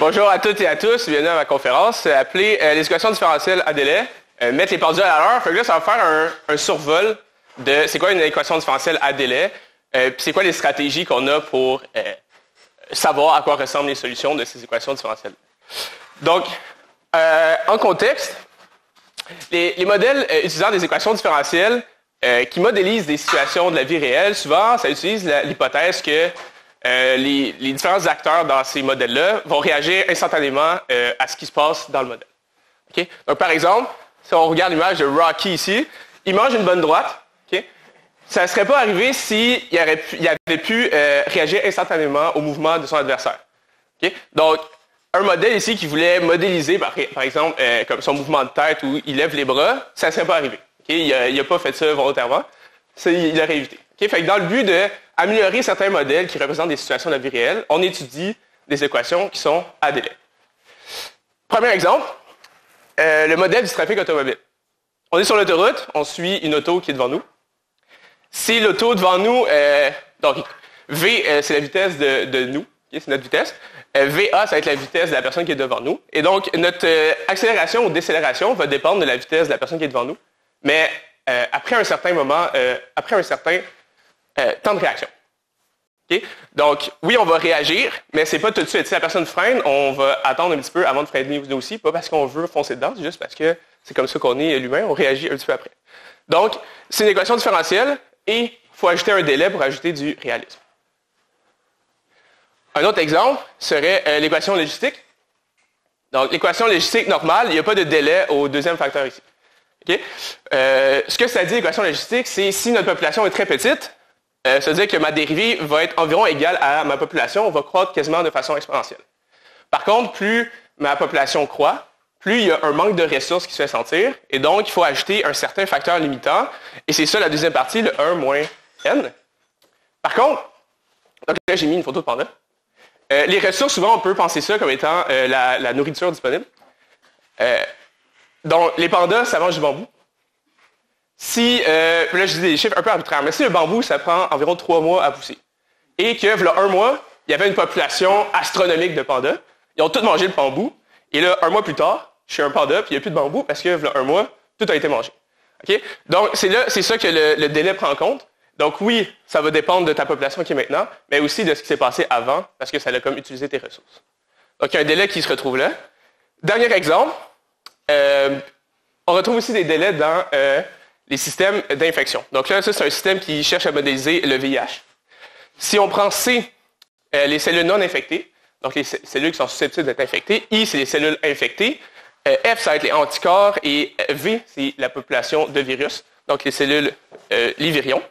Bonjour à toutes et à tous, bienvenue à ma conférence appelée les équations différentielles à délai, mettre les pendules à l'heure. Fait que là, ça va faire un survol de c'est quoi une équation différentielle à délai, puis c'est quoi les stratégies qu'on a pour savoir à quoi ressemblent les solutions de ces équations différentielles. Donc, en contexte, les modèles utilisant des équations différentielles qui modélisent des situations de la vie réelle, souvent, ça utilise l'hypothèse que les différents acteurs dans ces modèles-là vont réagir instantanément à ce qui se passe dans le modèle. Okay? Donc, par exemple, si on regarde l'image de Rocky ici, il mange une bonne droite. Okay? Ça ne serait pas arrivé s'il avait pu réagir instantanément au mouvement de son adversaire. Okay? Donc, un modèle ici qui voulait modéliser, par exemple, comme son mouvement de tête où il lève les bras, ça ne serait pas arrivé. Okay? Il n'a pas fait ça volontairement. Il l'aurait évité. Okay? Fait que dans le but d'améliorer certains modèles qui représentent des situations de la vie réelle, on étudie des équations qui sont à délai. Premier exemple, le modèle du trafic automobile. On est sur l'autoroute, on suit une auto qui est devant nous. Si l'auto devant nous, donc V, c'est la vitesse de nous, okay? C'est notre vitesse. VA, ça va être la vitesse de la personne qui est devant nous. Et donc, notre accélération ou décélération va dépendre de la vitesse de la personne qui est devant nous. Mais après un certain temps de réaction. Okay? Donc, oui, on va réagir, mais c'est pas tout de suite. Si la personne freine, on va attendre un petit peu avant de freiner nous aussi, pas parce qu'on veut foncer dedans, c'est juste parce que c'est comme ça qu'on est l'humain, on réagit un petit peu après. Donc, c'est une équation différentielle et il faut ajouter un délai pour ajouter du réalisme. Un autre exemple serait l'équation logistique. Donc, l'équation logistique normale, il n'y a pas de délai au deuxième facteur ici. Okay? Ce que ça dit, l'équation logistique, c'est si notre population est très petite, ça veut dire que ma dérivée va être environ égale à ma population, on va croître quasiment de façon exponentielle. Par contre, plus ma population croît, plus il y a un manque de ressources qui se fait sentir, et donc il faut ajouter un certain facteur limitant, et c'est ça la deuxième partie, le 1 moins n. Par contre, donc là j'ai mis une photo de panda. Les ressources, souvent on peut penser ça comme étant la nourriture disponible. Donc les pandas, ça mange du bambou. Si, là je dis des chiffres un peu arbitraires, mais si le bambou, ça prend environ 3 mois à pousser, et que, là, 1 mois, il y avait une population astronomique de pandas, ils ont tous mangé le bambou, et là, 1 mois plus tard, je suis un panda, puis il n'y a plus de bambou, parce que, là, 1 mois, tout a été mangé. Okay? Donc, c'est ça que le délai prend en compte. Donc, oui, ça va dépendre de ta population qui est maintenant, mais aussi de ce qui s'est passé avant, parce que ça a comme utilisé tes ressources. Donc, il y a un délai qui se retrouve là. Dernier exemple, on retrouve aussi des délais dans les systèmes d'infection. Donc là, ça, c'est un système qui cherche à modéliser le VIH. Si on prend C, les cellules non infectées, donc les cellules qui sont susceptibles d'être infectées, I, c'est les cellules infectées, F, ça va être les anticorps, et V, c'est la population de virus, donc les cellules, les virions.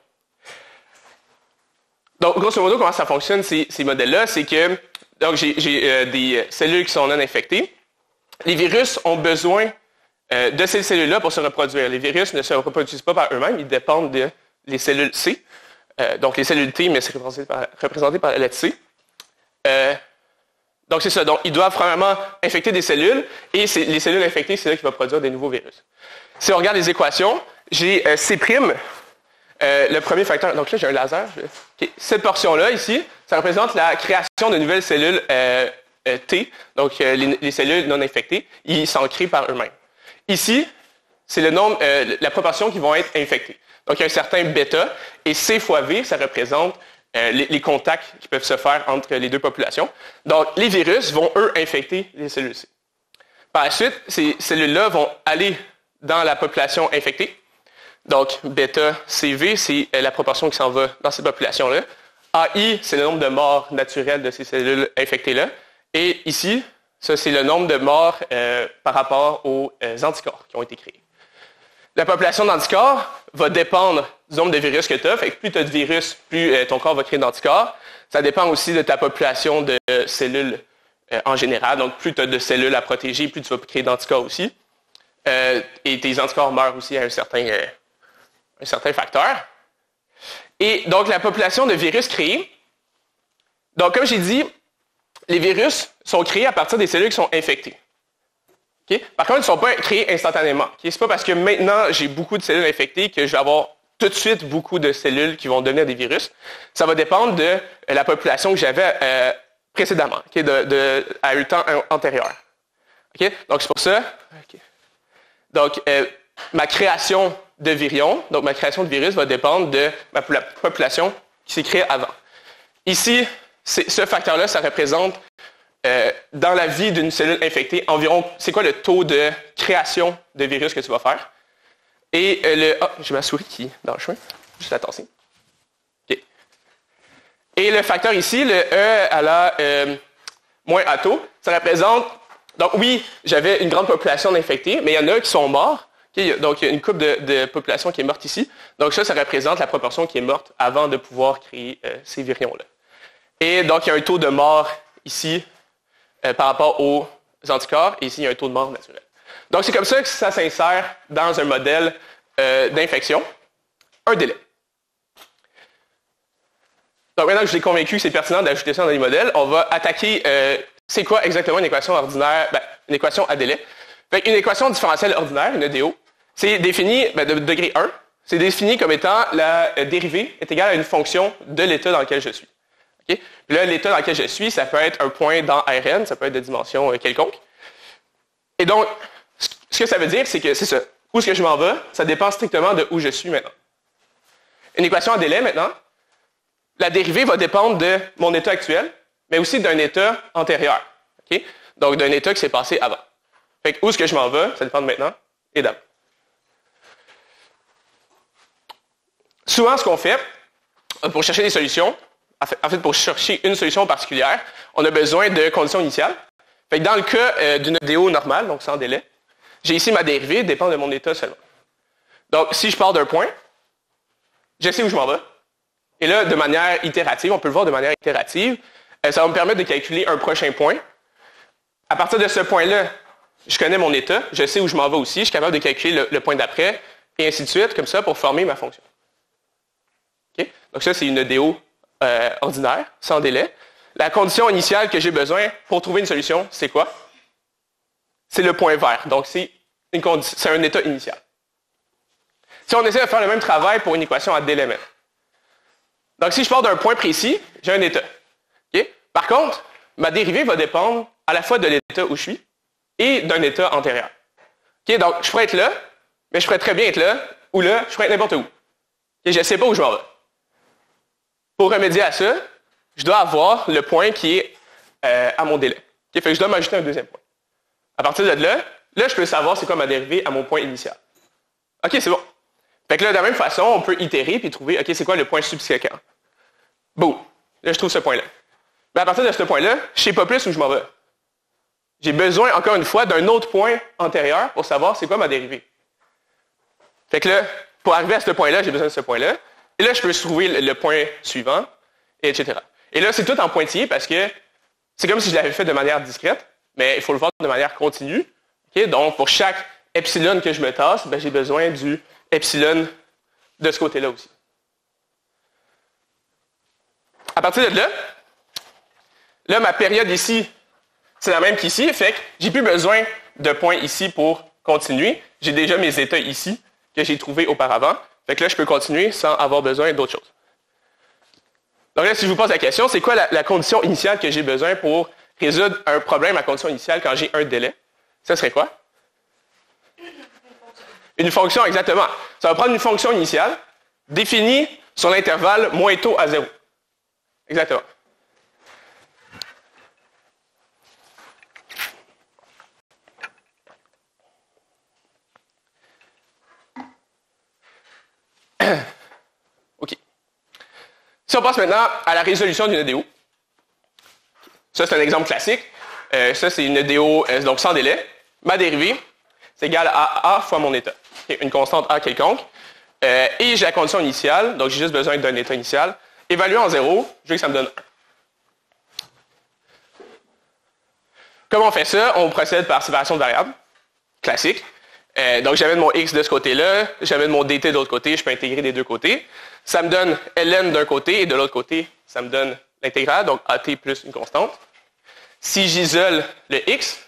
Donc, grosso modo, comment ça fonctionne, ces modèles-là, c'est que donc j'ai des cellules qui sont non infectées. Les virus ont besoin de ces cellules-là pour se reproduire. Les virus ne se reproduisent pas par eux-mêmes, ils dépendent des cellules C. Donc les cellules T, mais c'est représenté par la lettre C. Donc c'est ça. Donc ils doivent premièrement infecter des cellules, et les cellules infectées, c'est là qui vont produire des nouveaux virus. Si on regarde les équations, j'ai C', le premier facteur. Donc là, j'ai un laser. Okay. Cette portion-là, ici, ça représente la création de nouvelles cellules T, donc les cellules non infectées. Ils s'en créent par eux-mêmes. Ici, c'est le nombre, la proportion qui vont être infectées. Donc, il y a un certain bêta, et C fois V, ça représente les contacts qui peuvent se faire entre les deux populations. Donc, les virus vont, eux, infecter les cellules C. Par la suite, ces cellules-là vont aller dans la population infectée. Donc, bêta CV, c'est la proportion qui s'en va dans cette population-là. AI, c'est le nombre de morts naturelles de ces cellules infectées-là. Et ici, ça, c'est le nombre de morts par rapport aux anticorps qui ont été créés. La population d'anticorps va dépendre du nombre de virus que tu as. Fait que plus tu as de virus, plus ton corps va créer d'anticorps. Ça dépend aussi de ta population de cellules en général. Donc, plus tu as de cellules à protéger, plus tu vas créer d'anticorps aussi. Et tes anticorps meurent aussi à un certain facteur. Et donc, la population de virus créés. Donc, comme j'ai dit, les virus sont créés à partir des cellules qui sont infectées. Okay? Par contre, ils ne sont pas créés instantanément. Okay? Ce n'est pas parce que maintenant j'ai beaucoup de cellules infectées que je vais avoir tout de suite beaucoup de cellules qui vont devenir des virus. Ça va dépendre de la population que j'avais précédemment, à un temps antérieur. Okay? Donc, c'est pour ça. Okay. Donc, ma création de virions, donc ma création de virus va dépendre de ma population qui s'est créée avant. Ici, ce facteur-là, ça représente dans la vie d'une cellule infectée environ, c'est quoi le taux de création de virus que tu vas faire. Et j'ai ma souris qui est dans le chemin. Juste attention. Okay. Et le facteur ici, le E à la moins A taux, ça représente. Donc oui, j'avais une grande population d'infectés, mais il y en a qui sont morts. Okay? Donc il y a une couple de population qui est morte ici. Donc ça représente la proportion qui est morte avant de pouvoir créer ces virions-là. Et donc il y a un taux de mort ici par rapport aux anticorps, et ici il y a un taux de mort naturel. Donc c'est comme ça que ça s'insère dans un modèle d'infection, un délai. Donc maintenant que je vous ai convaincu que c'est pertinent d'ajouter ça dans les modèles, on va attaquer c'est quoi exactement une équation ordinaire, une équation à délai. Fait une équation différentielle ordinaire, une EDO, c'est défini de degré 1, c'est défini comme étant la dérivée est égale à une fonction de l'état dans lequel je suis. Okay? Puis là, l'état dans lequel je suis, ça peut être un point dans Rn, ça peut être de dimension quelconque. Et donc, ce que ça veut dire, c'est que c'est ça. Où est-ce que je m'en vais, ça dépend strictement de où je suis maintenant. Une équation à délai maintenant, la dérivée va dépendre de mon état actuel, mais aussi d'un état antérieur. Okay? Donc, d'un état qui s'est passé avant. Fait que où est-ce que je m'en vais, ça dépend de maintenant et d'avant. Souvent, ce qu'on fait, pour chercher des solutions, en fait, pour chercher une solution particulière, on a besoin de conditions initiales. Fait que dans le cas d'une EDO normale, donc sans délai, j'ai ici ma dérivée dépend de mon état seulement. Donc, si je pars d'un point, je sais où je m'en vais. Et là, de manière itérative, on peut le voir de manière itérative, ça va me permettre de calculer un prochain point. À partir de ce point-là, je connais mon état, je sais où je m'en vais aussi, je suis capable de calculer le point d'après, et ainsi de suite, comme ça, pour former ma fonction. Okay? Donc ça, c'est une EDO ordinaire, sans délai. La condition initiale que j'ai besoin pour trouver une solution, c'est quoi? C'est le point vert. Donc, c'est un état initial. Si on essaie de faire le même travail pour une équation à délai même. Donc, si je pars d'un point précis, j'ai un état. Okay? Par contre, ma dérivée va dépendre à la fois de l'état où je suis et d'un état antérieur. Okay? Donc, je pourrais être là, mais je pourrais très bien être là, ou là, je pourrais être n'importe où. Okay? Je ne sais pas où je m'en vais. Pour remédier à ça, je dois avoir le point qui est à mon délai. Okay? Fait que je dois m'ajouter un deuxième point. À partir de là, je peux savoir c'est quoi ma dérivée à mon point initial. OK, c'est bon. Fait que là, de la même façon, on peut itérer puis trouver, OK, c'est quoi le point subséquent. Boum. Là, je trouve ce point-là. Mais à partir de ce point-là, je ne sais pas plus où je m'en vais. J'ai besoin, encore une fois, d'un autre point antérieur pour savoir c'est quoi ma dérivée. Fait que là, pour arriver à ce point-là, j'ai besoin de ce point-là. Et là, je peux trouver le point suivant, et etc. Et là, c'est tout en pointillé parce que c'est comme si je l'avais fait de manière discrète, mais il faut le faire de manière continue. Okay? Donc, pour chaque epsilon que je me tasse, j'ai besoin du epsilon de ce côté-là aussi. À partir de là, ma période ici, c'est la même qu'ici, fait que j'ai plus besoin de points ici pour continuer. J'ai déjà mes états ici que j'ai trouvés auparavant. Fait que là, je peux continuer sans avoir besoin d'autre chose. Donc là, si je vous pose la question, c'est quoi la condition initiale que j'ai besoin pour résoudre un problème à condition initiale quand j'ai un délai? Ça serait quoi? Une fonction, exactement. Ça va prendre une fonction initiale définie sur l'intervalle moins taux à 0. Exactement. OK. Si on passe maintenant à la résolution d'une EDO. Ça, c'est un exemple classique. Ça, c'est une EDO donc sans délai. Ma dérivée, c'est égal à A fois mon état. Okay, une constante A quelconque. Et j'ai la condition initiale, donc j'ai juste besoin d'un état initial. Évalué en 0, je veux que ça me donne 1. Comment on fait ça? On procède par séparation de variables. Classique. Donc j'amène mon x de ce côté-là, j'amène mon dt de l'autre côté, je peux intégrer des deux côtés. Ça me donne ln d'un côté et de l'autre côté, ça me donne l'intégrale, donc at plus une constante. Si j'isole le x,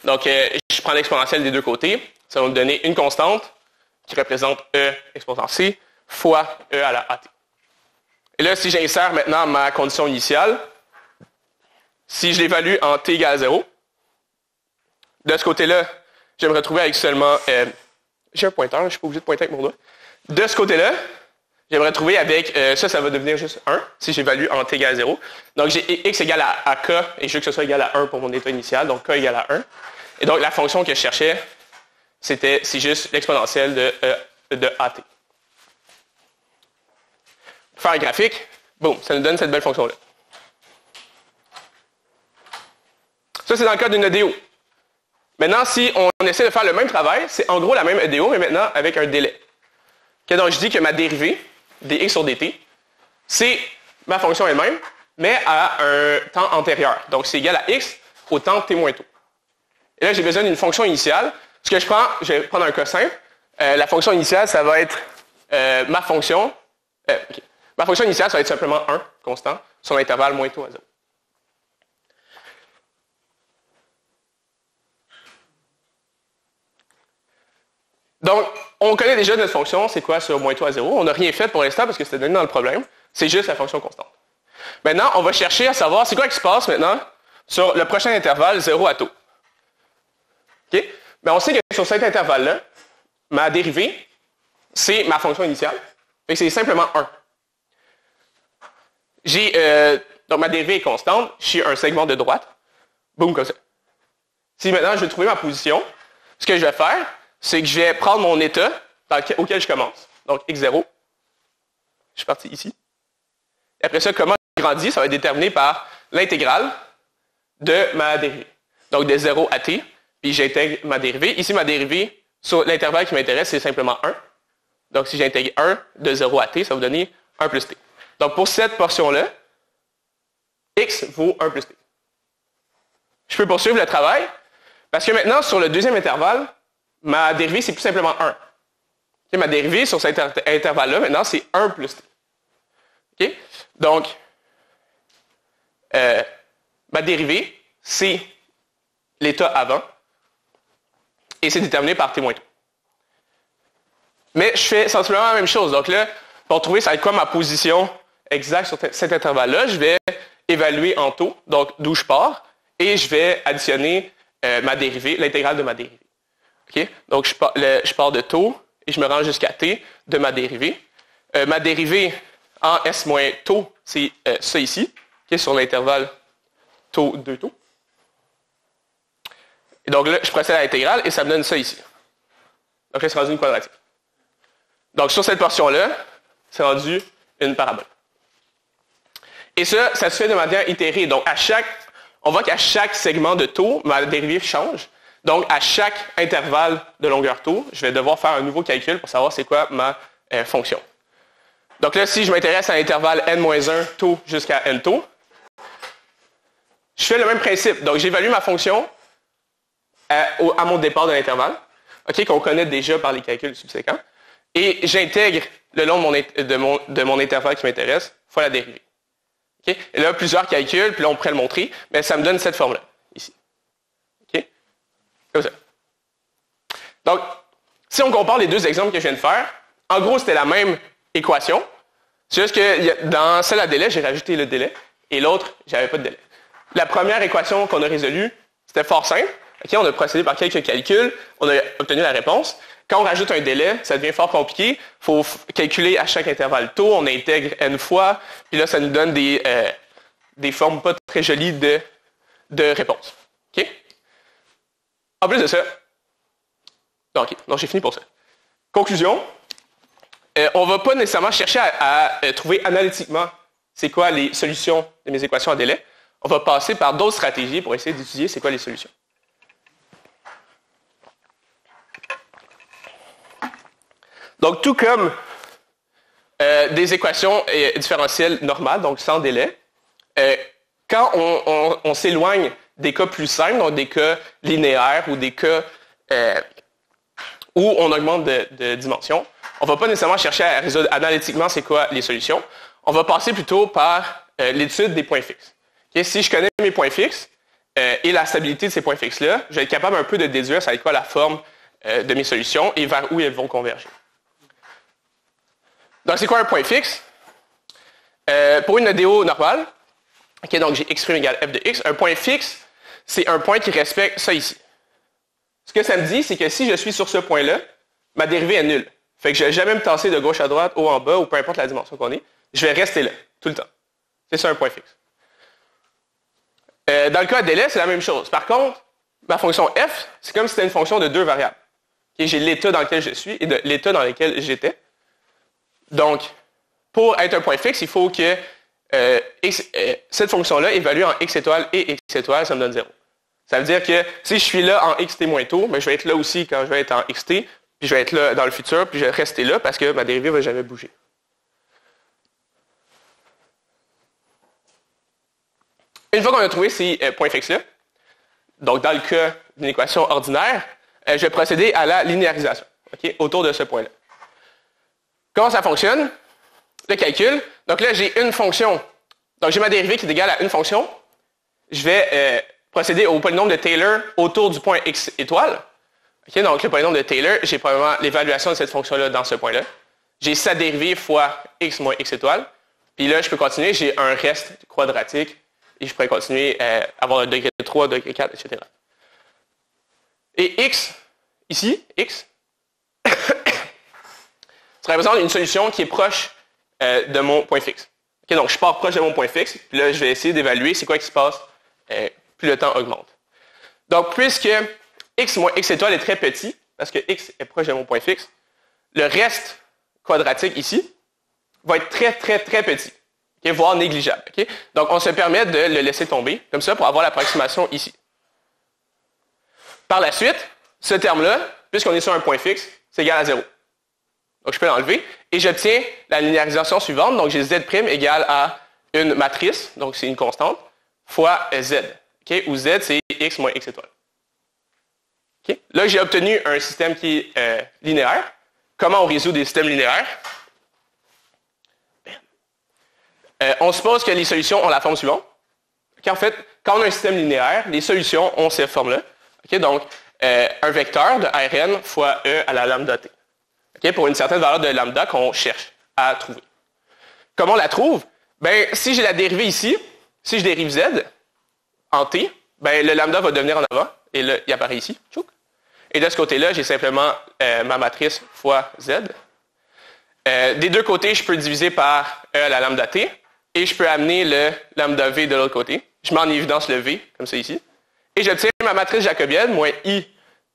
donc je prends l'exponentielle des deux côtés, ça va me donner une constante qui représente e exposant c fois e à la at. Et là, si j'insère maintenant ma condition initiale, si je l'évalue en t égale à 0, de ce côté-là, je vais me retrouver avec seulement... j'ai un pointeur, je ne suis pas obligé de pointer avec mon doigt. De ce côté-là, je vais me retrouver avec... ça va devenir juste 1, si j'évalue en t égale à 0. Donc, j'ai x égale à k, et je veux que ce soit égal à 1 pour mon état initial, donc k égale à 1. Et donc, la fonction que je cherchais, c'est juste l'exponentielle de at. Pour faire un graphique, boum, ça nous donne cette belle fonction-là. Ça, c'est dans le cas d'une EDO. Maintenant, si on essaie de faire le même travail, c'est en gros la même EDO, mais maintenant avec un délai. Okay, donc, je dis que ma dérivée, dx sur dt, c'est ma fonction elle-même, mais à un temps antérieur. Donc, c'est égal à x au temps t moins tôt. Et là, j'ai besoin d'une fonction initiale. Ce que je prends, je vais prendre un cas simple. La fonction initiale, ça va être ma fonction. Okay. Ma fonction initiale, ça va être simplement 1, constant, sur l'intervalle moins tôt à 0. Donc, on connaît déjà notre fonction, c'est quoi sur moins tôt à 0. On n'a rien fait pour l'instant parce que c'était donné dans le problème. C'est juste la fonction constante. Maintenant, on va chercher à savoir c'est quoi qui se passe maintenant sur le prochain intervalle 0 à taux. Okay? Ben, on sait que sur cet intervalle-là, ma dérivée, c'est ma fonction initiale. C'est simplement 1. Donc, ma dérivée est constante. J'ai un segment de droite. Boum, comme ça. Si maintenant, je veux trouver ma position, ce que je vais faire, c'est que je vais prendre mon état auquel je commence. Donc, x0. Je suis parti ici. Et après ça, comment je grandis, ça va être déterminé par l'intégrale de ma dérivée. Donc, de 0 à t, puis j'intègre ma dérivée. Ici, ma dérivée, sur l'intervalle qui m'intéresse, c'est simplement 1. Donc, si j'intègre 1 de 0 à t, ça va vous donner 1 plus t. Donc, pour cette portion-là, x vaut 1 plus t. Je peux poursuivre le travail, parce que maintenant, sur le deuxième intervalle, ma dérivée, c'est plus simplement 1. Okay, ma dérivée sur cet intervalle-là, maintenant, c'est 1 plus t. Okay? Donc, ma dérivée, c'est l'état avant, et c'est déterminé par t moins tôt. Mais je fais sensiblement la même chose. Donc là, pour trouver ça va être quoi ma position exacte sur cet intervalle-là, je vais évaluer en taux, donc d'où je pars, et je vais additionner ma dérivée, l'intégrale de ma dérivée. Okay? Donc, je pars de taux et je me rends jusqu'à t de ma dérivée. Ma dérivée en s moins taux, c'est ça ici, okay, sur l'intervalle taux 2 taux. Et donc là, je procède à l'intégrale et ça me donne ça ici. Donc là, c'est rendu une quadratique. Donc sur cette portion-là, c'est rendu une parabole. Et ça se fait de manière itérée. Donc on voit qu'à chaque segment de taux, ma dérivée change. Donc, à chaque intervalle de longueur taux, je vais devoir faire un nouveau calcul pour savoir c'est quoi ma fonction. Donc là, si je m'intéresse à l'intervalle n-1 taux jusqu'à n taux, je fais le même principe. Donc, j'évalue ma fonction à mon départ de l'intervalle, okay, qu'on connaît déjà par les calculs subséquents, et j'intègre le long de mon intervalle qui m'intéresse fois la dérivée. Okay? Et là, plusieurs calculs, puis là, on pourrait le montrer, mais ça me donne cette forme-là, ici. Okay? Comme ça. Donc, si on compare les deux exemples que je viens de faire, en gros, c'était la même équation. C'est juste que dans celle à délai, j'ai rajouté le délai, et l'autre, j'avais pas de délai. La première équation qu'on a résolue, c'était fort simple. Okay, on a procédé par quelques calculs, on a obtenu la réponse. Quand on rajoute un délai, ça devient fort compliqué. Il faut calculer à chaque intervalle taux, on intègre n fois, puis là, ça nous donne des formes pas très jolies de réponses. Okay? En plus de ça, donc j'ai fini pour ça. Conclusion, on ne va pas nécessairement chercher à trouver analytiquement c'est quoi les solutions de mes équations à délai. On va passer par d'autres stratégies pour essayer d'étudier c'est quoi les solutions. Donc, tout comme des équations différentielles normales, donc sans délai, quand on s'éloigne des cas plus simples, donc des cas linéaires ou des cas où on augmente de dimension, on ne va pas nécessairement chercher à résoudre analytiquement c'est quoi les solutions. On va passer plutôt par l'étude des points fixes. Okay? Si je connais mes points fixes et la stabilité de ces points fixes-là, je vais être capable un peu de déduire ça va être quoi la forme de mes solutions et vers où elles vont converger. Donc, c'est quoi un point fixe? Pour une EDO normale, OK, donc j'ai x' égale f de x. Un point fixe, c'est un point qui respecte ça ici. Ce que ça me dit, c'est que si je suis sur ce point-là, ma dérivée est nulle. Fait que je ne vais jamais me tasser de gauche à droite, haut en bas, ou peu importe la dimension qu'on est. Je vais rester là, tout le temps. C'est ça un point fixe. Dans le cas de délai, c'est la même chose. Par contre, ma fonction f, c'est comme si c'était une fonction de deux variables. Okay, j'ai l'état dans lequel je suis et l'état dans lequel j'étais. Donc, pour être un point fixe, il faut que cette fonction-là évalue en x étoile et x étoile, ça me donne 0. Ça veut dire que si je suis là en xt moins tôt, ben je vais être là aussi quand je vais être en xt, puis je vais être là dans le futur, puis je vais rester là parce que ma dérivée ne va jamais bouger. Une fois qu'on a trouvé ces points fixes-là, donc dans le cas d'une équation ordinaire, je vais procéder à la linéarisation, okay, autour de ce point-là. Comment ça fonctionne? Le calcul. Donc là, j'ai une fonction. Donc j'ai ma dérivée qui est égale à une fonction. Je vais procéder au polynôme de Taylor autour du point x étoile. Okay, donc le polynôme de Taylor, j'ai probablement l'évaluation de cette fonction-là dans ce point-là. J'ai sa dérivée fois x moins x étoile. Puis là, je peux continuer. J'ai un reste quadratique. Et je pourrais continuer à avoir un degré 3, degré 4, etc. Et x, ici, x, ça représente une solution qui est proche de mon point fixe. Okay, donc, je pars proche de mon point fixe, puis là, je vais essayer d'évaluer c'est quoi qui se passe plus le temps augmente. Donc, puisque x moins x étoile est très petit, parce que x est proche de mon point fixe, le reste quadratique ici va être très, très, très petit. Okay, voire négligeable. Okay? Donc, on se permet de le laisser tomber, comme ça, pour avoir l'approximation ici. Par la suite, ce terme-là, puisqu'on est sur un point fixe, c'est égal à 0. Donc, je peux l'enlever, et j'obtiens la linéarisation suivante. Donc, j'ai z' égale à une matrice, donc c'est une constante, fois z, okay? Où z, c'est x moins x étoile. Okay? Là, j'ai obtenu un système qui est linéaire. Comment on résout des systèmes linéaires? On suppose que les solutions ont la forme suivante. Okay, en fait, quand on a un système linéaire, les solutions ont cette forme-là. Okay, donc, un vecteur de Rn fois E à la lambda t. Okay, pour une certaine valeur de lambda qu'on cherche à trouver. Comment on la trouve? Ben, si j'ai la dérivée ici, si je dérive z en t, ben, le lambda va devenir en avant, et là, il apparaît ici. Et de ce côté-là, j'ai simplement ma matrice fois z. Des deux côtés, je peux diviser par E à la lambda t, et je peux amener le lambda v de l'autre côté. Je mets en évidence le v, comme ça ici. Et j'obtiens ma matrice jacobienne, moins i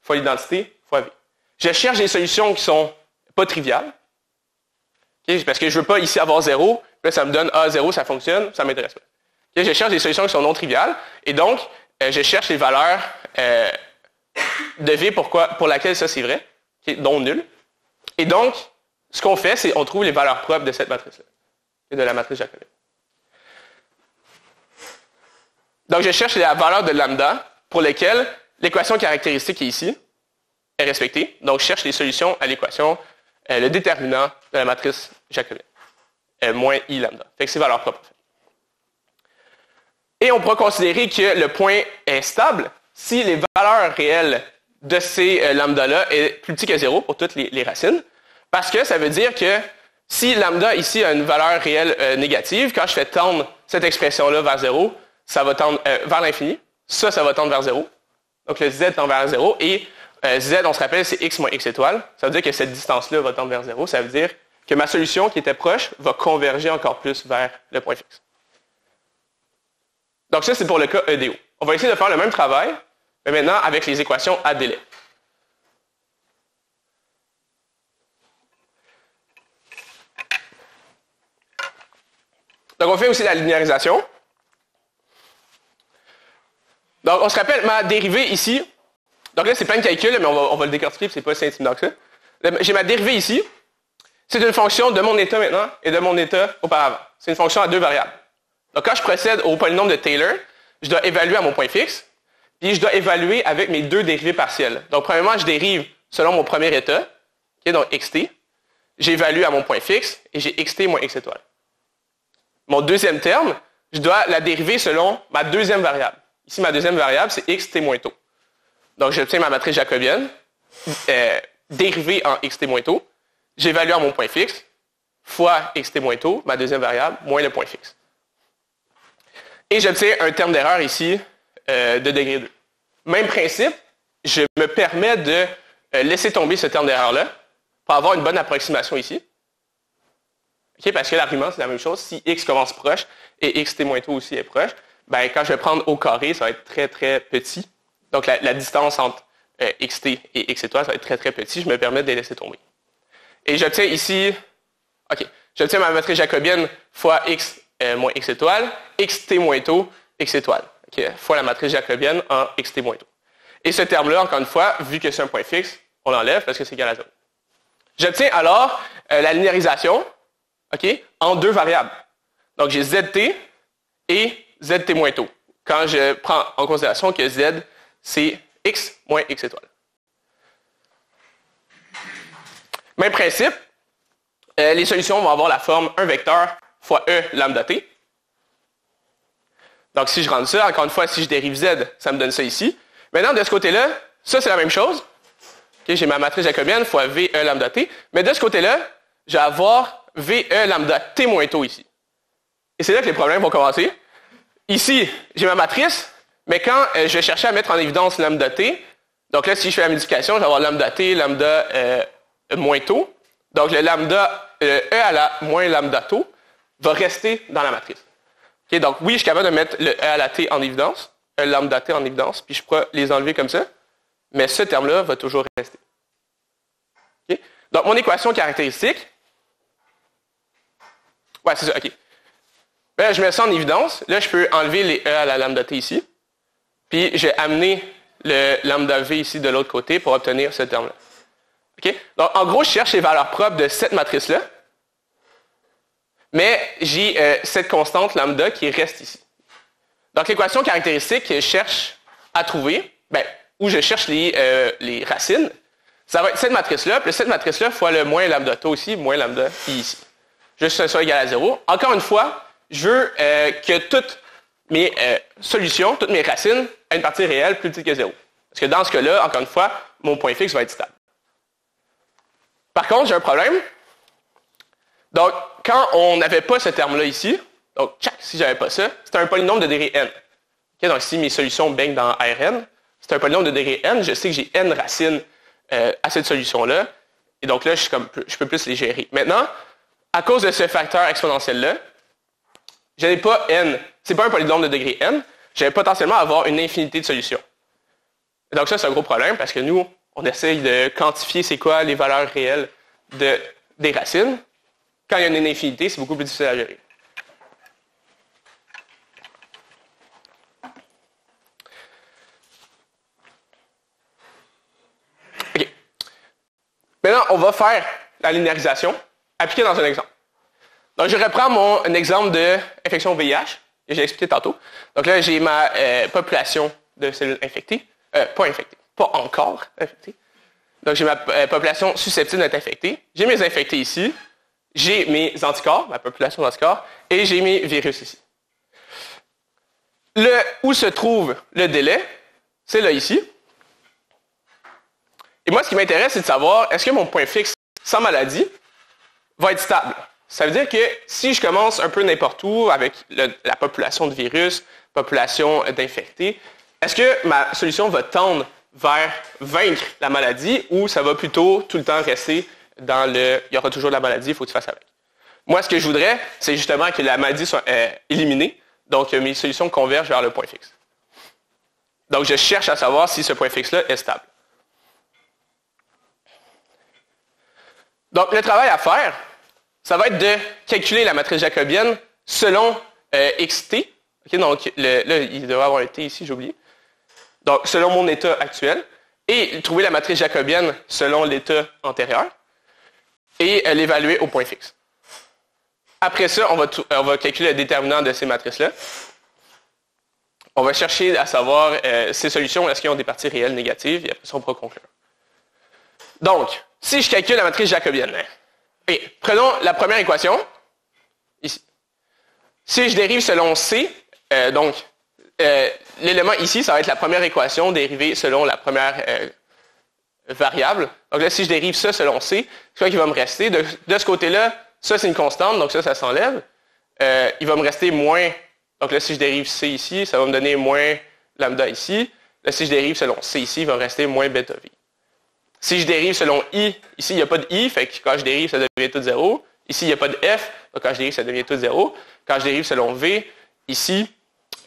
fois l'identité fois v. Je cherche des solutions qui sont pas triviales. Okay, parce que je ne veux pas ici avoir 0. Là, ça me donne A0, ça fonctionne, ça ne m'intéresse pas. Okay, je cherche des solutions qui sont non triviales. Et donc, je cherche les valeurs de v pour laquelle ça c'est vrai, okay, dont nul. Et donc, ce qu'on fait, c'est qu'on trouve les valeurs propres de cette matrice-là, et de la matrice jacobienne. Donc, je cherche la valeur de lambda pour lesquelles l'équation caractéristique est ici est respectée. Donc, je cherche les solutions à l'équation, le déterminant de la matrice jacobienne, moins i lambda. Fait que c'est valeur propre. Et on pourra considérer que le point est stable si les valeurs réelles de ces lambda-là est plus petit que 0 pour toutes les racines. Parce que ça veut dire que si lambda ici a une valeur réelle négative, quand je fais tendre cette expression-là vers 0, ça va tendre vers l'infini. Ça va tendre vers 0. Donc le z tend vers 0. Et z, on se rappelle, c'est x moins x étoile. Ça veut dire que cette distance-là va tendre vers 0. Ça veut dire que ma solution qui était proche va converger encore plus vers le point fixe. Donc ça, c'est pour le cas EDO. On va essayer de faire le même travail, mais maintenant avec les équations à délai. Donc on fait aussi la linéarisation. Donc, on se rappelle ma dérivée ici. Donc là, c'est plein de calculs, mais on va le décortiquer, c'est pas si intimidant que ça. J'ai ma dérivée ici. C'est une fonction de mon état maintenant et de mon état auparavant. C'est une fonction à deux variables. Donc, quand je procède au polynôme de Taylor, je dois évaluer à mon point fixe, puis je dois évaluer avec mes deux dérivées partielles. Donc, premièrement, je dérive selon mon premier état, okay, donc xt. J'évalue à mon point fixe et j'ai xt moins x étoile. Mon deuxième terme, je dois la dériver selon ma deuxième variable. Ici, ma deuxième variable, c'est xt moins tôt. Donc, j'obtiens ma matrice jacobienne, dérivée en xt moins tôt. J'évalue à mon point fixe, fois xt moins tôt, ma deuxième variable, moins le point fixe. Et j'obtiens un terme d'erreur ici de degré 2. Même principe, je me permets de laisser tomber ce terme d'erreur-là pour avoir une bonne approximation ici. Okay, parce que l'argument, c'est la même chose. Si x commence proche et xt moins tôt aussi est proche, ben, quand je vais prendre au carré, ça va être très, très petit. Donc, la distance entre xt et x étoile, ça va être très, très petit. Je me permets de les laisser tomber. Et j'obtiens ici, j'obtiens ma matrice jacobienne fois x moins x étoile, xt moins tôt, x étoile. Fois la matrice jacobienne en xt moins tôt. Et ce terme-là, encore une fois, vu que c'est un point fixe, on l'enlève parce que c'est égal à 0. J'obtiens alors la linéarisation en deux variables. Donc, j'ai zt et zt moins tôt, quand je prends en considération que z, c'est x moins x étoile. Même principe, les solutions vont avoir la forme 1 vecteur fois e lambda t. Donc, si je rends ça, encore une fois, si je dérive z, ça me donne ça ici. Maintenant, de ce côté-là, ça, c'est la même chose. J'ai ma matrice jacobienne fois v e lambda t. Mais de ce côté-là, je vais avoir v e lambda t moins tôt ici. Et c'est là que les problèmes vont commencer. Ici, j'ai ma matrice, mais quand je vais chercher à mettre en évidence lambda t, donc là, si je fais la multiplication, je vais avoir lambda t, lambda moins tôt. Donc, le lambda, e à la moins lambda tôt va rester dans la matrice. Donc, oui, je suis capable de mettre le e à la t en évidence, lambda t en évidence, puis je pourrais les enlever comme ça, mais ce terme-là va toujours rester. Donc, mon équation caractéristique, ouais, c'est ça, Là, je mets ça en évidence. Là, je peux enlever les e à la lambda t ici, puis je vais amener le lambda v ici de l'autre côté pour obtenir ce terme-là. Donc, en gros, je cherche les valeurs propres de cette matrice-là, mais j'ai cette constante lambda qui reste ici. Donc, l'équation caractéristique que je cherche à trouver, où je cherche les racines, ça va être cette matrice-là, puis cette matrice-là fois le moins lambda tau ici, moins lambda i ici. Juste que ça soit égal à 0. Encore une fois, je veux que toutes mes solutions, toutes mes racines, aient une partie réelle plus petite que 0. Parce que dans ce cas-là, encore une fois, mon point fixe va être stable. Par contre, j'ai un problème. Donc, quand on n'avait pas ce terme-là ici, donc, si je n'avais pas ça, c'était un polynôme de degré n. Donc, si mes solutions baignent dans Rn, c'est un polynôme de degré n, je sais que j'ai n racines à cette solution-là, et donc là, je peux plus les gérer. Maintenant, à cause de ce facteur exponentiel-là, je n'ai pas n, c'est pas un polynôme de degré n, je vais potentiellement avoir une infinité de solutions. Et donc ça, c'est un gros problème, parce que nous, on essaye de quantifier c'est quoi les valeurs réelles des racines. Quand il y a une infinité, c'est beaucoup plus difficile à gérer. Maintenant, on va faire la linéarisation appliquée dans un exemple. Donc, je reprends mon exemple d'infection VIH, que j'ai expliqué tantôt. Donc là, j'ai ma population de cellules infectées. Pas infectées, pas encore infectées. Donc, j'ai ma population susceptible d'être infectée. J'ai mes infectés ici. J'ai mes anticorps, ma population d'anticorps, et j'ai mes virus ici. Où se trouve le délai, c'est là ici. Et moi, ce qui m'intéresse, c'est de savoir, est-ce que mon point fixe sans maladie va être stable? Ça veut dire que si je commence un peu n'importe où avec la population de virus, population d'infectés, est-ce que ma solution va tendre vers vaincre la maladie ou ça va plutôt tout le temps rester dans il y aura toujours de la maladie, il faut que tu fasses avec? Moi, ce que je voudrais, c'est justement que la maladie soit éliminée, donc mes solutions convergent vers le point fixe. Donc, je cherche à savoir si ce point fixe-là est stable. Donc, le travail à faire, ça va être de calculer la matrice jacobienne selon xt. Donc, là, il devrait y avoir un t ici, j'ai oublié. Donc, selon mon état actuel. Et trouver la matrice jacobienne selon l'état antérieur. Et l'évaluer au point fixe. Après ça, on va calculer le déterminant de ces matrices-là. On va chercher à savoir ces solutions, est-ce qu'ils ont des parties réelles négatives, et après ça, on pourra conclure. Donc, si je calcule la matrice jacobienne, prenons la première équation, ici. Si je dérive selon C, l'élément ici, ça va être la première équation dérivée selon la première variable. Donc là, si je dérive ça selon C, c'est quoi qui va me rester? De ce côté-là, ça c'est une constante, donc ça s'enlève. Il va me rester moins Donc là, si je dérive C ici, ça va me donner moins lambda ici. Là, si je dérive selon C ici, il va me rester moins bêta V. Si je dérive selon I, ici, il n'y a pas de I, fait que quand je dérive, ça devient tout 0. Ici, il n'y a pas de F, donc quand je dérive, ça devient tout 0. Quand je dérive selon V, ici,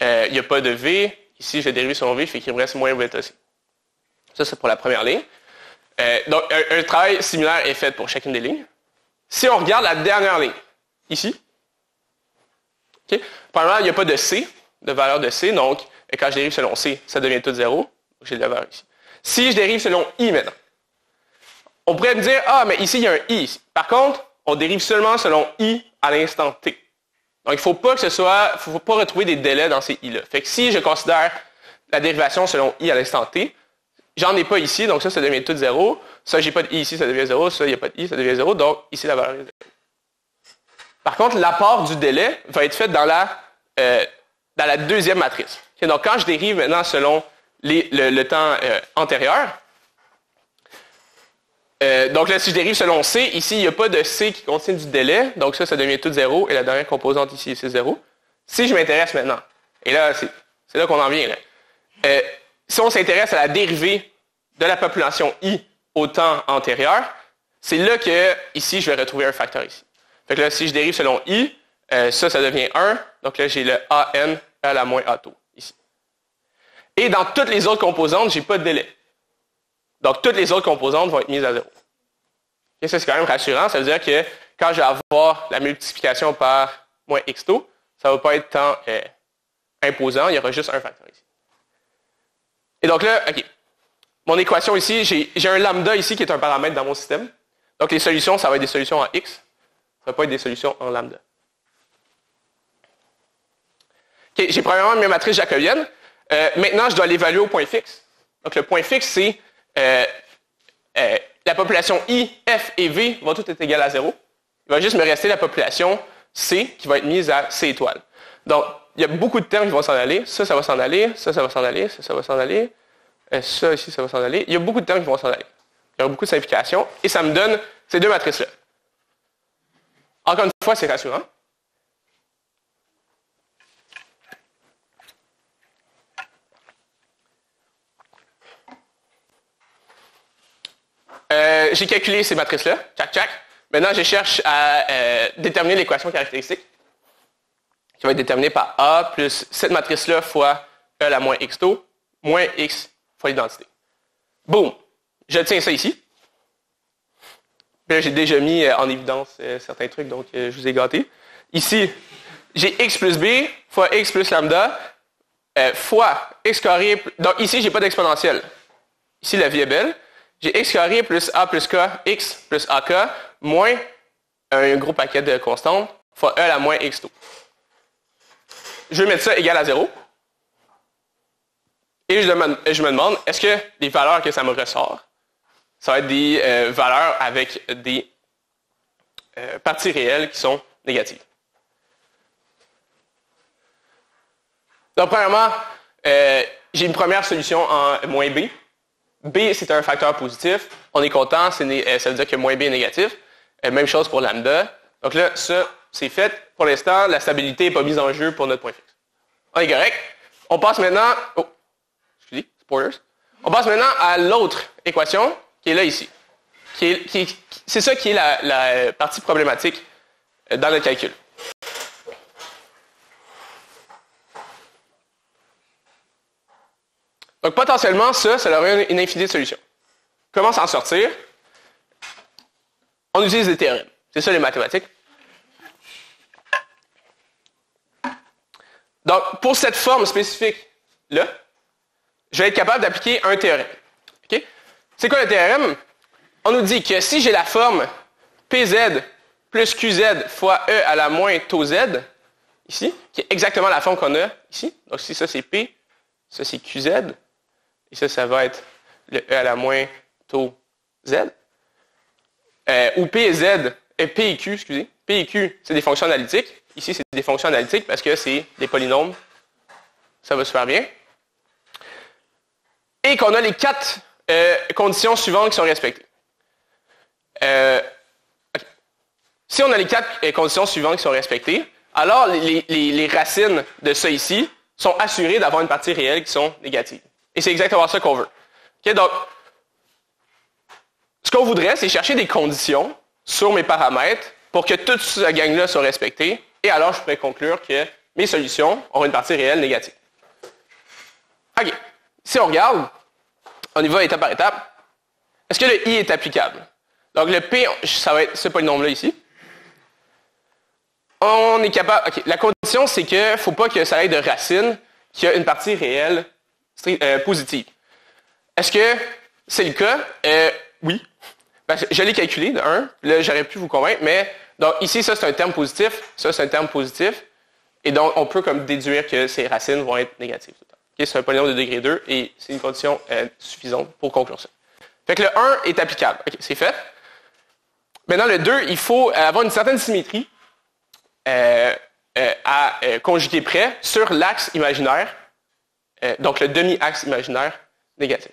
il n'y a pas de V. Ici, je vais dériver selon V, fait qu'il me reste moins bêta C. Ça, c'est pour la première ligne. Donc, un travail similaire est fait pour chacune des lignes. Si on regarde la dernière ligne, ici, okay, premièrement, il n'y a pas de C, de valeur de C, donc quand je dérive selon C, ça devient tout 0. Donc, j'ai de la valeur ici. Si je dérive selon I maintenant, on pourrait me dire, ah, mais ici, il y a un I ici. Par contre, on dérive seulement selon I à l'instant T. Donc, il ne faut pas que ce soit, il ne faut pas retrouver des délais dans ces I-là. Fait que si je considère la dérivation selon I à l'instant T, j'en ai pas ici, donc ça devient tout 0. Ça, j'ai pas de I ici, ça devient 0. Ça, il n'y a pas de I, ça devient 0. Donc, ici, la valeur est 0. Par contre, l'apport du délai va être fait dans la deuxième matrice. Okay, donc, quand je dérive maintenant selon le temps antérieur, donc là, si je dérive selon C, ici, il n'y a pas de C qui contient du délai. Donc ça devient tout 0. Et la dernière composante ici, c'est 0. Si je m'intéresse maintenant, et là, c'est là qu'on en vient. Là. Si on s'intéresse à la dérivée de la population I au temps antérieur, c'est là que, ici, je vais retrouver un facteur ici. Fait que là, si je dérive selon I, ça devient 1. Donc là, j'ai le AN à la moins A taux, ici. Et dans toutes les autres composantes, je n'ai pas de délai. Donc, toutes les autres composantes vont être mises à 0. Et ça, c'est quand même rassurant. Ça veut dire que quand je vais avoir la multiplication par moins x taux, ça ne va pas être tant imposant. Il y aura juste un facteur ici. Et donc là, OK. Mon équation ici, j'ai un lambda ici qui est un paramètre dans mon système. Donc, les solutions, ça va être des solutions en x. Ça ne va pas être des solutions en lambda. OK. J'ai premièrement mes matrices jacobiennes. Maintenant, je dois l'évaluer au point fixe. Donc, le point fixe, c'est la population I, F et V vont toutes être égales à 0. Il va juste me rester la population C qui va être mise à C étoile. Donc, il y a beaucoup de termes qui vont s'en aller. Ça va s'en aller. Ça va s'en aller. Ça va s'en aller. Ça ici, ça va s'en aller. Il y a beaucoup de termes qui vont s'en aller. Il y aura beaucoup de simplifications. Et ça me donne ces deux matrices-là. Encore une fois, c'est rassurant. J'ai calculé ces matrices-là. Tchac, tchac. Maintenant, je cherche à déterminer l'équation caractéristique qui va être déterminée par A plus cette matrice-là fois E à la moins x taux moins x fois l'identité. Boum! Je tiens ça ici. Puis là, j'ai déjà mis en évidence certains trucs, donc je vous ai gâté. Ici, j'ai x plus b fois x plus lambda fois x carré. Donc ici, je n'ai pas d'exponentielle. Ici, la vie est belle. J'ai x carré plus a plus k, x plus ak, moins un gros paquet de constantes, fois e à la moins x taux. Je vais mettre ça égal à 0. Et je me demande, est-ce que les valeurs que ça me ressort, ça va être des valeurs avec des parties réelles qui sont négatives. Donc, premièrement, j'ai une première solution en moins b. B, c'est un facteur positif. On est content, ça veut dire que moins b est négatif. Même chose pour lambda. Donc là, ça, c'est fait. Pour l'instant, la stabilité n'est pas mise en jeu pour notre point fixe. On est correct. On passe maintenant... Oh, excusez, spoilers. On passe maintenant à l'autre équation, qui est là ici. C'est ça qui est la partie problématique dans le calcul. Donc, potentiellement, ça aurait une infinité de solutions. Comment s'en sortir? On utilise des théorèmes. C'est ça les mathématiques. Donc, pour cette forme spécifique-là, je vais être capable d'appliquer un théorème. Okay? C'est quoi le théorème? On nous dit que si j'ai la forme PZ plus QZ fois E à la moins taux Z, ici, qui est exactement la forme qu'on a ici. Donc, si ça c'est P, ça c'est QZ, et ça va être le E à la moins taux Z. Ou P et Z, P et Q, excusez. P et Q, c'est des fonctions analytiques. Ici, c'est des fonctions analytiques parce que c'est des polynômes. Ça va super bien. Et qu'on a les 4 conditions suivantes qui sont respectées. Okay. Si on a les 4 conditions suivantes qui sont respectées, alors les racines de ça ici sont assurées d'avoir une partie réelle qui sont négatives. Et c'est exactement ça qu'on veut. Okay, donc, ce qu'on voudrait, c'est chercher des conditions sur mes paramètres pour que toute cette gang-là soit respectée, et alors je pourrais conclure que mes solutions auront une partie réelle négative. OK. Si on regarde, on y va étape par étape. Est-ce que le I est applicable? Donc le P, ça va être ce polynôme-là ici. On est capable. OK. La condition, c'est qu'il ne faut pas que ça aille de racine qui a une partie réelle positive. Est-ce que c'est le cas? Oui. Parce que je l'ai calculé, de 1. Là, j'aurais pu vous convaincre, mais donc ici, ça, c'est un terme positif. Ça, c'est un terme positif. Et donc, on peut comme déduire que ces racines vont être négatives tout le temps. Okay, c'est un polynôme de degré 2 et c'est une condition suffisante pour conclure ça. Fait que le 1 est applicable. OK, c'est fait. Maintenant, le 2, il faut avoir une certaine symétrie à conjuguer près sur l'axe imaginaire, donc le demi-axe imaginaire négatif.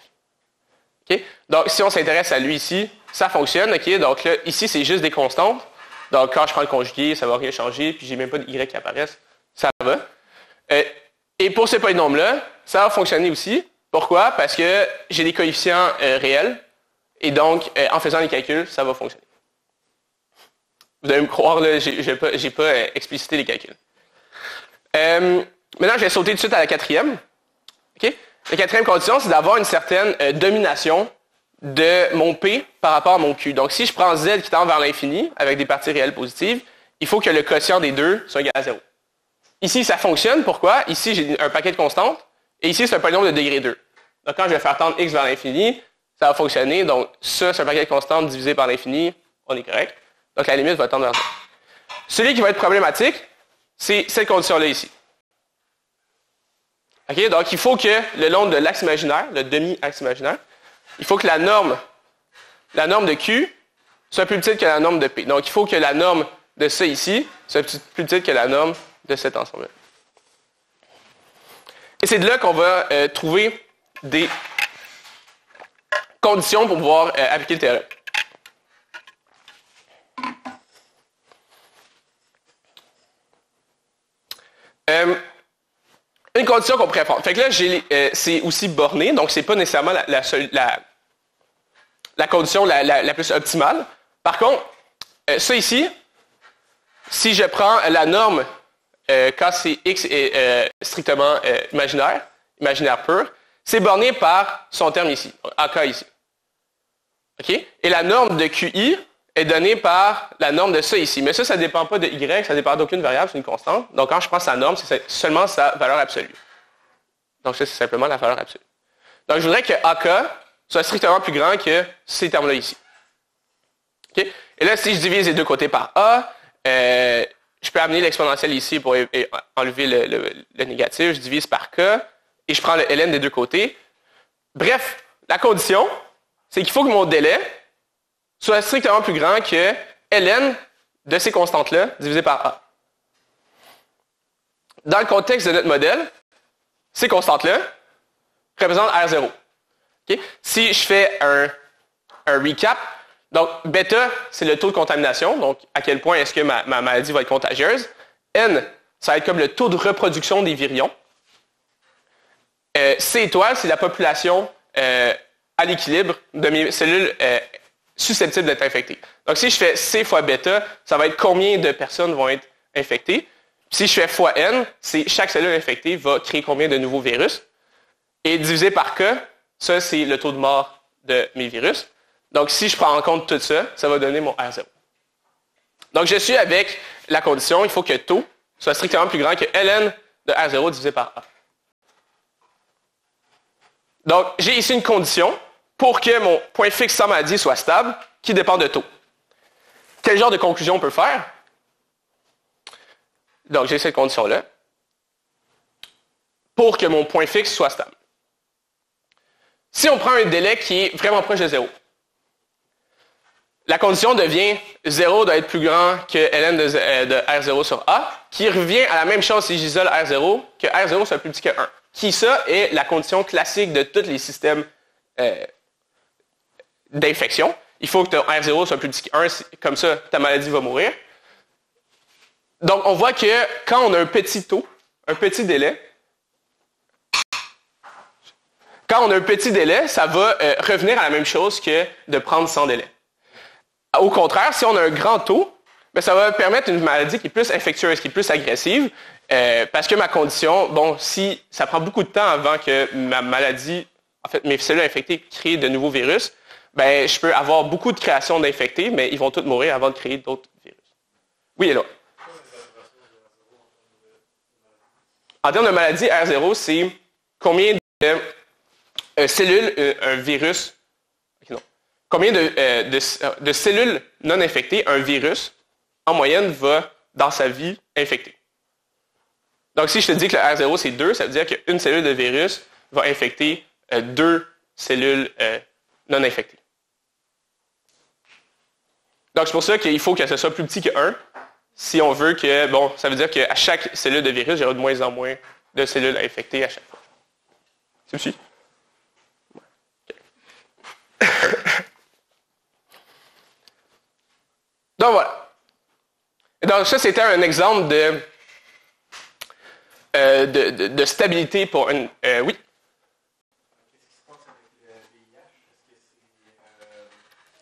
Okay? Donc, si on s'intéresse à lui ici, ça fonctionne. Okay? Donc là, ici, c'est juste des constantes. Donc, quand je prends le conjugué, ça ne va rien changer, puis j'ai même pas de Y qui apparaissent. Ça va. Et pour ce polynôme-là, ça va fonctionner aussi. Pourquoi? Parce que j'ai des coefficients réels, et donc, en faisant les calculs, ça va fonctionner. Vous allez me croire, là, j'ai pas explicité les calculs. Maintenant, je vais sauter tout de suite à la quatrième. Okay? La quatrième condition, c'est d'avoir une certaine domination de mon P par rapport à mon Q. Donc, si je prends Z qui tend vers l'infini, avec des parties réelles positives, il faut que le quotient des deux soit égal à 0. Ici, ça fonctionne. Pourquoi? Ici, j'ai un paquet de constantes, et ici, c'est un polynôme de degré 2. Donc, quand je vais faire tendre x vers l'infini, ça va fonctionner. Donc, ça, c'est un paquet de constantes divisé par l'infini. On est correct. Donc, la limite va tendre vers 0. Celui qui va être problématique, c'est cette condition-là ici. Okay? Donc, il faut que le long de l'axe imaginaire, le demi-axe imaginaire, il faut que la norme de Q soit plus petite que la norme de P. Donc, il faut que la norme de ça ici soit plus petite que la norme de cet ensemble-là. Et c'est de là qu'on va trouver des conditions pour pouvoir appliquer le théorème. Une condition qu'on pourrait prendre. Fait que là, c'est aussi borné, donc c'est pas nécessairement la condition la plus optimale. Par contre, ça ici, si je prends la norme quand c'est x est strictement imaginaire pur, c'est borné par son terme ici, AK ici. Okay? Et la norme de QI est donnée par la norme de ça ici. Mais ça ne dépend pas de Y, ça ne dépend d'aucune variable, c'est une constante. Donc quand je prends sa norme, c'est seulement sa valeur absolue. Donc ça, c'est simplement la valeur absolue. Donc je voudrais que AK soit strictement plus grand que ces termes-là ici. Okay? Et là, si je divise les deux côtés par A, je peux amener l'exponentielle ici pour enlever le négatif. Je divise par K et je prends le ln des deux côtés. Bref, la condition, c'est qu'il faut que mon délai soit strictement plus grand que ln de ces constantes-là divisé par A. Dans le contexte de notre modèle, ces constantes-là représentent R0. Okay? Si je fais un recap, donc bêta, c'est le taux de contamination, donc à quel point est-ce que ma maladie va être contagieuse. N, ça va être comme le taux de reproduction des virions. C étoile, c'est la population à l'équilibre de mes cellules susceptibles d'être infectées. Donc si je fais C fois bêta, ça va être combien de personnes vont être infectées. Si je fais fois N, c'est chaque cellule infectée va créer combien de nouveaux virus. Et divisé par K, ça c'est le taux de mort de mes virus. Donc si je prends en compte tout ça, ça va donner mon R0. Donc je suis avec la condition, il faut que taux soit strictement plus grand que ln de R0 divisé par A. Donc j'ai ici une condition pour que mon point fixe sans maladie soit stable, qui dépend de taux. Quel genre de conclusion on peut faire? Donc, j'ai cette condition-là. Pour que mon point fixe soit stable. Si on prend un délai qui est vraiment proche de 0, la condition devient 0 doit être plus grand que ln de R0 sur A, qui revient à la même chose si j'isole R0, que R0 soit plus petit que 1. Qui, ça, est la condition classique de tous les systèmes d'infection. Il faut que ton R0 soit plus petit que 1, comme ça, ta maladie va mourir. Donc, on voit que quand on a un petit taux, un petit délai, quand on a un petit délai, ça va revenir à la même chose que de prendre sans délai. Au contraire, si on a un grand taux, bien, ça va permettre une maladie qui est plus infectieuse, qui est plus agressive, parce que ma condition, bon, si ça prend beaucoup de temps avant que ma maladie, en fait, mes cellules infectées créent de nouveaux virus, ben, je peux avoir beaucoup de créations d'infectés, mais ils vont tous mourir avant de créer d'autres virus. Oui, hello. En termes de maladie, R0, c'est combien de cellules un virus, combien de cellules non infectées un virus, en moyenne, va, dans sa vie, infecter. Donc, si je te dis que le R0, c'est 2, ça veut dire qu'une cellule de virus va infecter 2 cellules non infectées. Donc, c'est pour ça qu'il faut que ce soit plus petit que 1. Si on veut que, bon, ça veut dire qu'à chaque cellule de virus, il y aura de moins en moins de cellules infectées à chaque fois. C'est aussi? Okay. Donc, voilà. Et donc, ça, c'était un exemple de stabilité pour une... oui? Qu'est-ce qui se passe avec le VIH? Est-ce que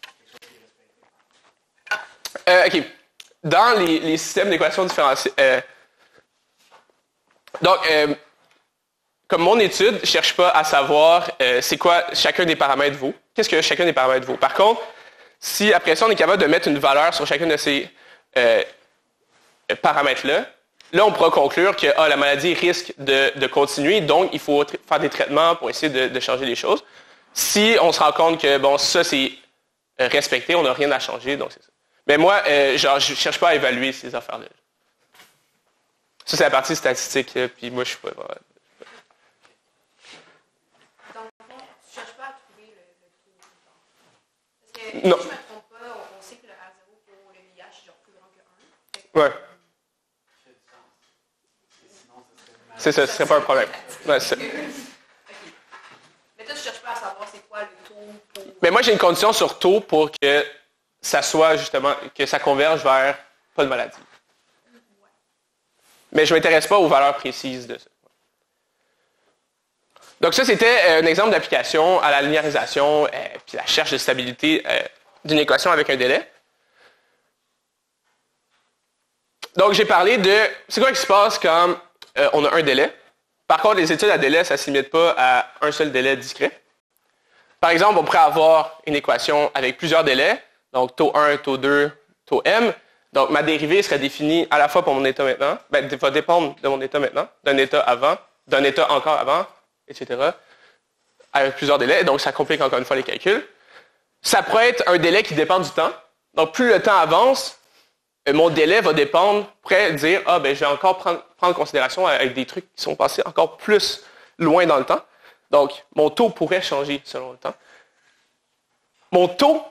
c'est quelque chose qui est respecté? OK. Dans les systèmes d'équations différentielles... comme mon étude, je ne cherche pas à savoir c'est quoi chacun des paramètres vaut. Qu'est-ce que chacun des paramètres vaut? Par contre, si après ça, on est capable de mettre une valeur sur chacun de ces paramètres-là, là, on pourra conclure que la maladie risque de continuer, donc il faut faire des traitements pour essayer de changer les choses. Si on se rend compte que, bon, ça, c'est respecté, on n'a rien à changer, donc c'est ça. Mais moi, je ne cherche pas à évaluer ces affaires-là. Ça, c'est la partie statistique, puis moi, je suis pas... Dans le fond, tu ne cherches pas à trouver le taux. Parce que, non. si je ne me trompe pas, on sait que le R0 pour le VIH est genre plus grand que 1. Ouais. C'est ça, ce ne serait pas un problème. Ouais, c'est ça. Okay. Mais toi, tu ne cherches pas à savoir c'est quoi le taux pour... Mais moi, j'ai une condition sur taux pour que ça soit justement, que ça converge vers pas de maladie. Mais je ne m'intéresse pas aux valeurs précises de ça. Donc ça, c'était un exemple d'application à la linéarisation puis la recherche de stabilité d'une équation avec un délai. Donc j'ai parlé de c'est quoi qui se passe quand on a un délai. Par contre, les études à délai, ça ne se limite pas à un seul délai discret. Par exemple, on pourrait avoir une équation avec plusieurs délais, donc taux 1, taux 2, taux m. Donc, ma dérivée serait définie à la fois pour mon état maintenant, va dépendre de mon état maintenant, d'un état avant, d'un état encore avant, etc., avec plusieurs délais. Donc, ça complique encore une fois les calculs. Ça pourrait être un délai qui dépend du temps. Donc, plus le temps avance, mon délai va dépendre, pourrait dire, je vais encore prendre en considération avec des trucs qui sont passés encore plus loin dans le temps. Donc, mon taux pourrait changer selon le temps. Mon taux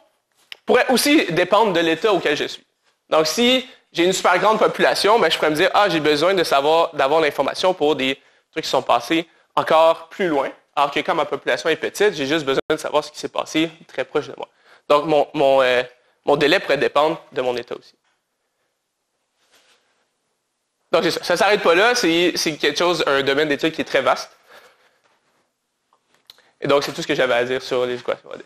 pourrait aussi dépendre de l'état auquel je suis. Donc, si j'ai une super grande population, je pourrais me dire, j'ai besoin d'avoir l'information pour des trucs qui sont passés encore plus loin. Alors que quand ma population est petite, j'ai juste besoin de savoir ce qui s'est passé très proche de moi. Donc, mon délai pourrait dépendre de mon état aussi. Donc, c'est ça. Ça ne s'arrête pas là. C'est quelque chose, un domaine d'études qui est très vaste. Et donc, c'est tout ce que j'avais à dire sur les équations AD.